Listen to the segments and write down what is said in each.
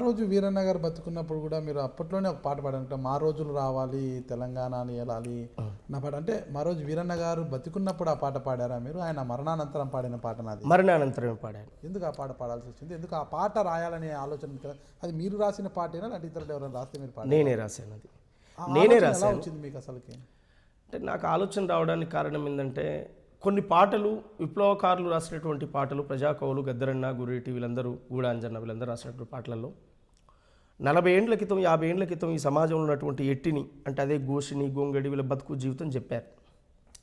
రోజు వీరన్న గారు బతుకున్నప్పుడు కూడా మీరు అప్పట్లోనే ఒక పాట పాడారు, మా రోజులు రావాలి తెలంగాణ అని వెళ్ళాలి నా పాట. అంటే మా రోజు వీరన్న గారు బతుకున్నప్పుడు ఆ పాట పాడారా మీరు? ఆయన మరణానంతరం పాడిన పాట నాది? మరణానంతరం పాడాను. ఎందుకు ఆ పాట పాడాల్సి వచ్చింది? ఎందుకు ఆ పాట రాయాలనే ఆలోచన కదా? అది మీరు రాసిన పాటేనా అంటే ఇతరులు ఎవరైనా రాస్తే మీరు పాట? నేనే రాశాను. అది నేనే రాశాను. ఎలా వచ్చింది మీకు అసలుకి? అంటే నాకు ఆలోచన రావడానికి కారణం ఏంటంటే కొన్ని పాటలు విప్లవకారులు రాసినటువంటి పాటలు, ప్రజాకవులు గద్దరన్న, గురేటి వీళ్ళందరూ, గూడాంజన్న వీళ్ళందరూ రాసినటువంటి పాటలలో 40 ఏండ్ల క్రితం 50 ఏండ్ల క్రితం ఈ సమాజంలో ఉన్నటువంటి ఎట్టిని అంటే అదే గోషిని గోంగడి వీళ్ళ బతుకు జీవితం చెప్పారు.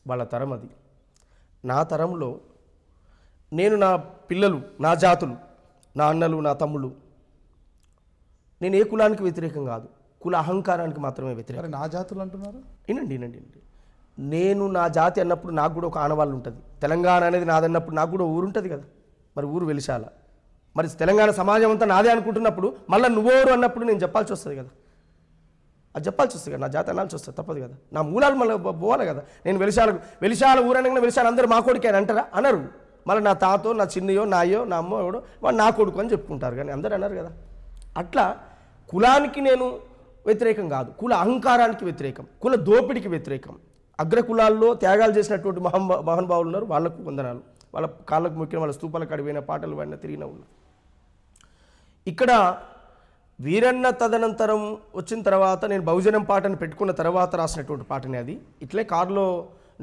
వాళ్ళ తరం అది. నా తరంలో నేను నా పిల్లలు, నా జాతులు, నా అన్నలు, నా తమ్ముళ్ళు, నేను ఏ కులానికి వ్యతిరేకం కాదు, కుల అహంకారానికి మాత్రమే వ్యతిరేకం. నా జాతులు అంటున్నారు? వినండి. నేను నా జాతి అన్నప్పుడు నాకు కూడా ఒక ఆనవాళ్ళు ఉంటుంది. తెలంగాణ అనేది నాదన్నప్పుడు నాకు కూడా ఊరు ఉంటుంది కదా. మరి ఊరు వెలిశాల, మరి తెలంగాణ సమాజం అంతా నాదే అనుకుంటున్నప్పుడు మళ్ళీ నువ్వోరు అన్నప్పుడు నేను చెప్పాల్సి వస్తుంది కదా. అది చెప్పాల్సి వస్తుంది కదా, నా జాతి అనాల్సి వస్తుంది, తప్పదు కదా. నా మూలాలు మళ్ళీ పోవాలి కదా. నేను వెలిశాల ఊరనగా వెలిశాల అందరూ మా కొడుకే అని అంటారా? అనరు. మళ్ళీ నా తాతో, నా చిన్నయో, నాయో, నా అమ్మో ఎవడో వాడు నా కొడుకు అని చెప్పుకుంటారు, కానీ అందరూ అన్నారు కదా. అట్లా కులానికి నేను వ్యతిరేకం కాదు, కుల అహంకారానికి వ్యతిరేకం, కుల దోపిడికి వ్యతిరేకం. అగ్ర కులాల్లో త్యాగాలు చేసినటువంటి మహానుభావులు ఉన్నారు, వాళ్ళకు వందనాలు. వాళ్ళ కాళ్ళకు ముఖ్యం, వాళ్ళ స్తూపాల కాడిపోయిన పాటలు వాడిన తిరిగిన ఉన్నారు. ఇక్కడ వీరన్న తదనంతరం వచ్చిన తర్వాత నేను బహుజనం పాటను పెట్టుకున్న తర్వాత రాసినటువంటి పాటనే అది. ఇట్లే కారులో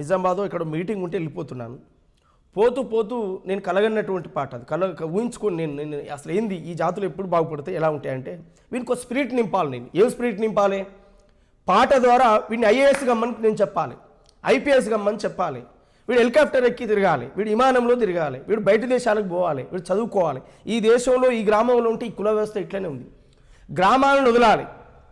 నిజామాబాద్లో ఇక్కడ మీటింగ్ ఉంటే వెళ్ళిపోతున్నాను. పోతూ నేను కలగన్నటువంటి పాట అది. ఊహించుకొని నేను అసలు ఏంది ఈ జాతులు ఎప్పుడు బాగుపడతాయి, ఎలా ఉంటాయంటే వీనికి ఒక స్పిరిట్ నింపాలి. నేను ఏం స్పిరిట్ నింపాలి? పాట ద్వారా వీడిని ఐఏఎస్ గమ్మని నేను చెప్పాలి, ఐపీఎస్ గమ్మని చెప్పాలి, వీడు హెలికాప్టర్ ఎక్కి తిరగాలి, వీడు విమానంలో తిరగాలి, వీడు బయట దేశాలకు పోవాలి, వీడు చదువుకోవాలి. ఈ దేశంలో ఈ గ్రామంలో ఉంటే ఈ కుల వ్యవస్థ ఇట్లనే ఉంది. గ్రామాలను వదలాలి,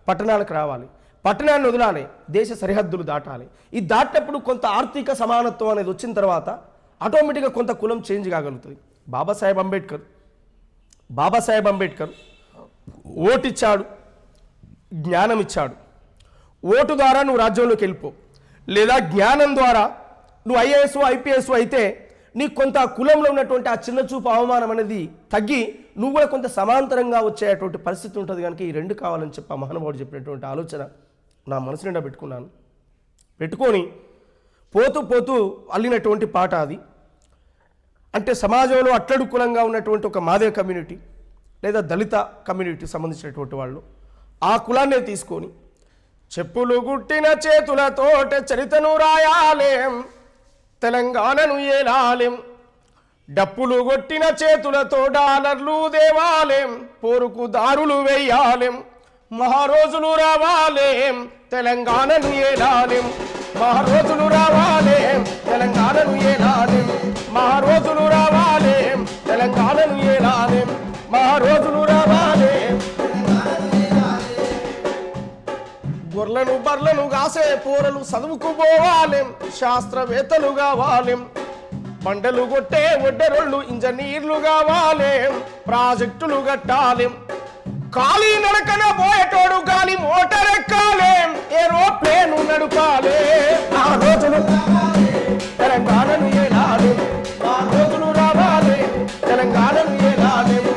పట్టణాలకు రావాలి, పట్టణాన్ని వదలాలి, దేశ సరిహద్దులు దాటాలి. ఇది దాటినప్పుడు కొంత ఆర్థిక సమానత్వం అనేది వచ్చిన తర్వాత ఆటోమేటిక్గా కొంత కులం చేంజ్ కాగలుగుతుంది. బాబాసాహెబ్ అంబేద్కర్ ఓటిచ్చాడు, జ్ఞానం ఇచ్చాడు. ఓటు ద్వారా నువ్వు రాజ్యంలోకి వెళ్ళిపో, లేదా జ్ఞానం ద్వారా నువ్వు ఐఏఎస్ ఐపీఎస్ అయితే నీకు కొంత కులంలో ఉన్నటువంటి ఆ చిన్న చూపు అవమానం అనేది తగ్గి నువ్వు కూడా కొంత సమాంతరంగా వచ్చేటువంటి పరిస్థితి ఉంటుంది. కనుక ఈ రెండు కావాలని చెప్పి ఆ మహానుభావుడు చెప్పినటువంటి ఆలోచన నా మనసు నిండా పెట్టుకొని పోతూ అల్లినటువంటి పాట అది. అంటే సమాజంలో అట్టడు కులంగా ఉన్నటువంటి ఒక మాదిగ కమ్యూనిటీ లేదా దళిత కమ్యూనిటీ సంబంధించినటువంటి వాళ్ళు ఆ కులాన్నే తీసుకొని చెప్పులు గుట్టిన చేతులతోట చరితను రాయాలేం, తెలంగాణను ఏలాలేం, డప్పులు కొట్టిన చేతులతో డాలర్లు దేవాలేం, పోరుకు దారులు వేయాలేం, మహారోజులు రావాలేం, తెలంగాణను ఏలాలేం, మహారోజులు రావాలేం, తెలంగాణను ఏలాలేం, మహారోజులు రావాలేం, తెలంగాణను ఏలాలేం, మహారోజులు రావాలేం. గొర్రెలను బర్లను కాసే పోరలు చదువుకు పోవాలేం, శాస్త్రవేత్తలు కావాలేం, బండలు కొట్టే ఒడ్డరోళ్ళు ఇంజనీర్లు కావాలేం, ప్రాజెక్టులు కట్టాలేం, ఖాళీ నడకన పోయేటోడు గాలి మోటార్ ఎక్కాలేం, ఏరోప్లేను నడుపాలే. ఆ రోజులు తెలంగాణను ఏలాలేం, ఆ రోజులు రావాలే, తెలంగాణను ఏలాలేం.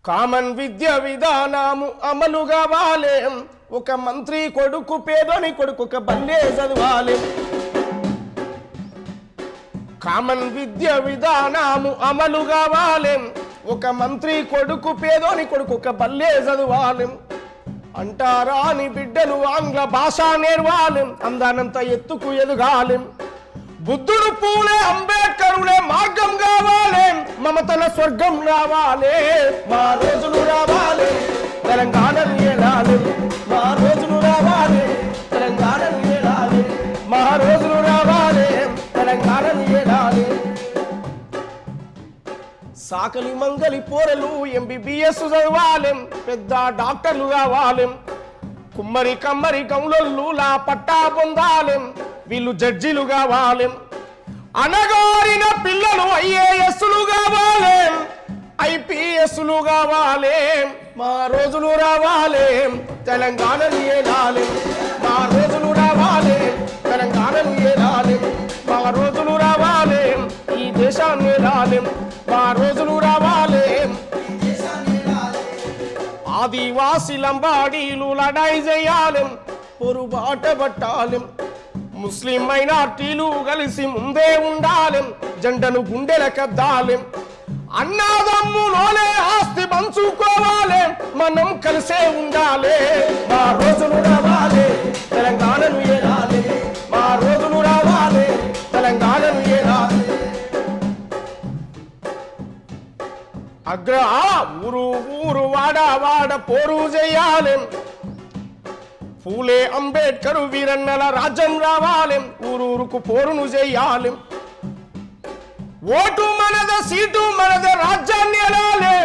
కామన్ విద్య విధానము అమలు కావాలేం, ఒక మంత్రి కొడుకు పేదోని కొడుకు ఒక బల్లే చదవాలి. కామన్ విద్య విధానము అమలు కావాలేం, ఒక మంత్రి కొడుకు పేదోని కొడుకు ఒక బల్లే చదవాలి. అంటారాని బిడ్డలు ఆంగ్ల భాష నేర్వాలేం, అందానంత ఎత్తుకు ఎదగాలేం. బుద్ధుడు పూలే అంబేద్కరులే మార్గం కావాలే, మమతల స్వర్గం రావాలే, మా రోజులు రావాలే, తెలంగాణను ఏలాలే, మా రోజులు రావాలే, తెలంగాణను ఏలాలే, మా రోజులు రావాలే, తెలంగాణను ఏలాలే. సాకలి మంగలి పోరలు ఎంబీబీఎస్ చదవాలేం, పెద్ద డాక్టర్లు కావాలేం, కుమ్మరి కమ్మరి గౌలొల్లు లా పట్టా పొందాలేం, వీళ్ళు జడ్జిలు కావాలేం. అనగారిన పిల్లలు ఐఏఎస్లు కావాలేం, ఐపీఎస్లు కావాలేం, మా రోజులు రావాలేం, తెలంగాణను ఏలాలేం, మా రోజులు రావాలేం, తెలంగాణను ఏలాలేం, మా రోజులు రావాలేం, ఈ దేశాన్ని ఏలాలేం, మా రోజులు రావాలేం, ఆదివాసి లంబాడీలు లడాయి చేయాలి, పొరుబాట పట్టాలి. ముస్లిం మైనార్టీలు కలిసి ముందే ఉండాలి, జెండను గుండెల కద్దాలి. అన్నాదమ్ములోనే ఆస్తి పంచుకోవాలి, మనం కలిసే ఉండాలి. మా రోజులు రావాలి, తెలంగాణను ఏలాలి. మా రోజులు రావాలి, తెలంగాణను ఏలాలి. ఊరు ఊరు వాడ వాడ పోరు చేయాలి. పూలే అంబేద్కర్ వీరన్నల రాజ్యం రావాలి, ఊరూరుకు పోరును చేయాలి. ఓటు మనద, సీటు మనద, రాజ్యాన్ని ఎలాలే,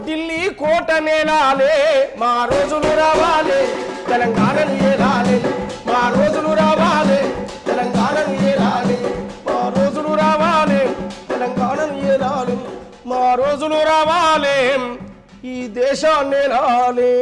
ఢిల్లీ కోట నేలాలే. మా రోజులు రావాలి, తెలంగాణను ఏలాలి. మా రోజులు రావాలి, తెలంగాణను ఏలాలి. మా రోజులు రావాలి, తెలంగాణను ఏలాలి. మా రోజులు రావాలి, ఈ దేశాన్ని ఏలాలి.